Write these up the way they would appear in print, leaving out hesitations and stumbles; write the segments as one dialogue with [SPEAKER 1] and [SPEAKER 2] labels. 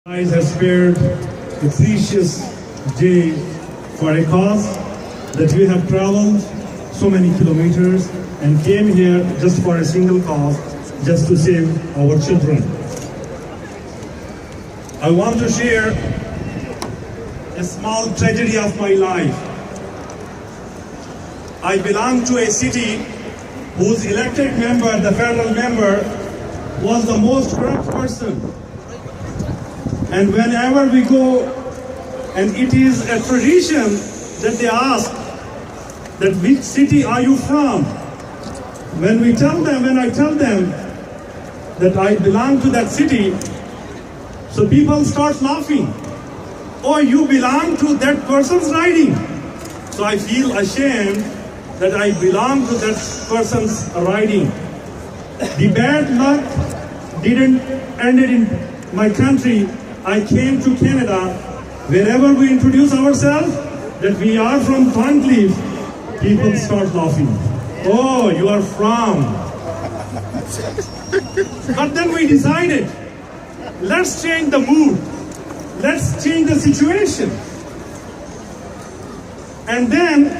[SPEAKER 1] guys have spared a precious day for a cause that we have traveled so many kilometers and came here just for a single cause, just to save our children. I want to share a small tragedy of my life. I belong to a city whose elected member, the federal member, was the most corrupt person. And whenever we go, and it is a tradition that they ask that which city are you from? When I tell them that I belong to that city, so people start laughing. Oh, you belong to that person's riding. So I feel ashamed that I belong to that person's riding. The bad luck didn't end in my country. I came to Canada. Wherever we introduce ourselves, that we are from Thorncliffe, people start laughing. Oh, you are from. But then we decided, let's change the mood. Let's change the situation. And then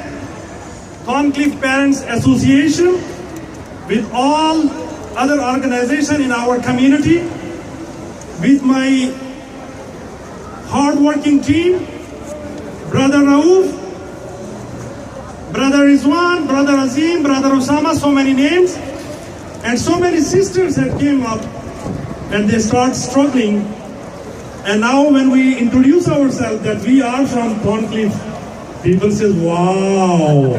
[SPEAKER 1] Thorncliffe Parents Association with all other organizations in our community, with my hard-working team, Brother Raouf, Brother Rizwan, Brother Azim, Brother Osama, so many names, and so many sisters that came up and they start struggling. And now when we introduce ourselves that we are from Thorncliffe, people say, wow.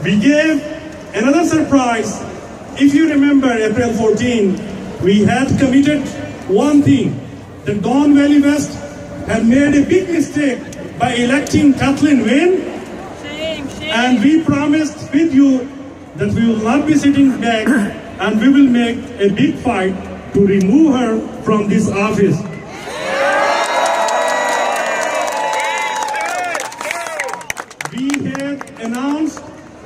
[SPEAKER 1] We gave another surprise. If you remember April 14, we had committed one thing, that Don Valley West had made a big mistake by electing Kathleen Wynne. And we promised with you that we will not be sitting back and we will make a big fight to remove her from this office. We had announced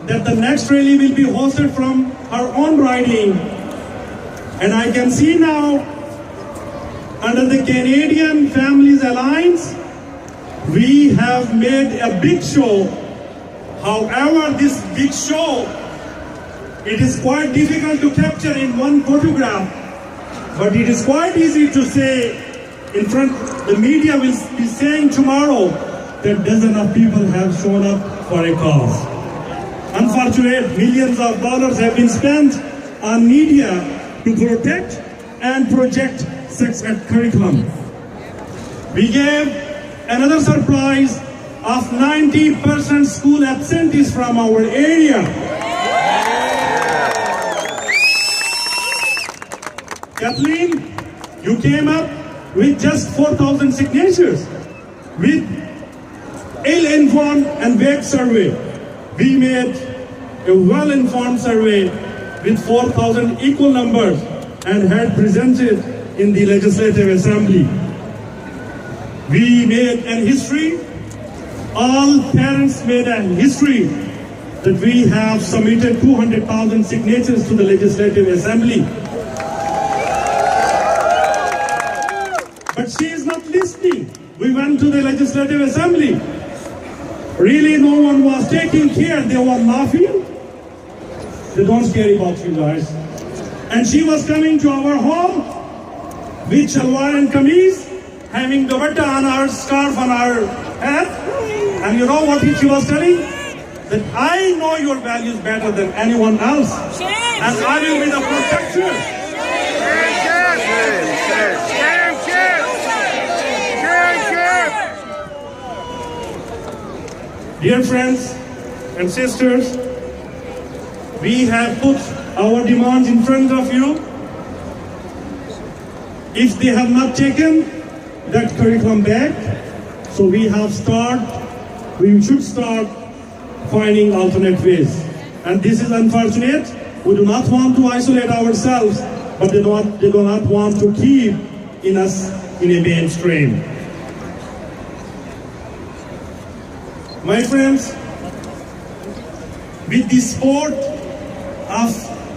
[SPEAKER 1] that the next rally will be hosted from our own riding. And I can see now, under the Canadian Families Alliance, we have made a big show. However, this big show, it is quite difficult to capture in one photograph, but it is quite easy to say in front, the media will be saying tomorrow that dozens of people have shown up for a cause. Unfortunately, millions of dollars have been spent on media to protect and project sex ed curriculum. We gave another surprise of 90% school absentees from our area. Kathleen, you came up with just 4,000 signatures with ill-informed and vague survey. We made a well-informed survey with 4,000 equal numbers and had presented in the Legislative Assembly. We made an history. All parents made a history that we have submitted 200,000 signatures to the Legislative Assembly. But she is not listening. We went to the Legislative Assembly. Really, no one was taking care. They were laughing. They don't care about you guys. And she was coming to our home with shalwar and kameez, having dupatta on our scarf on our head. And you know what she was telling? That I know your values better than anyone else. And I will be the protector. Dear friends and sisters, we have put our demands in front of you. If they have not taken that curriculum back, so we should start finding alternate ways. And this is unfortunate. We do not want to isolate ourselves, but they do not want to keep us in a mainstream. My friends, with the support of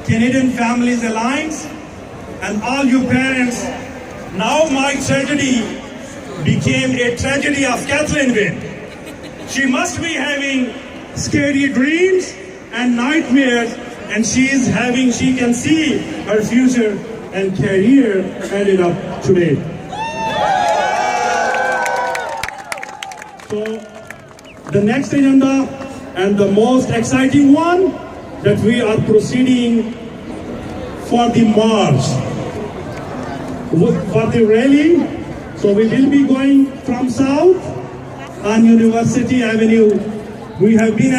[SPEAKER 1] Canadian Families Alliance and all you parents Now my tragedy became a tragedy of Kathleen Wynne. She must be having scary dreams and nightmares, and she can see her future and career ended up today. So the next agenda and the most exciting one, that we are proceeding for the march, for the rally. So we will be going from south on University Avenue. We have been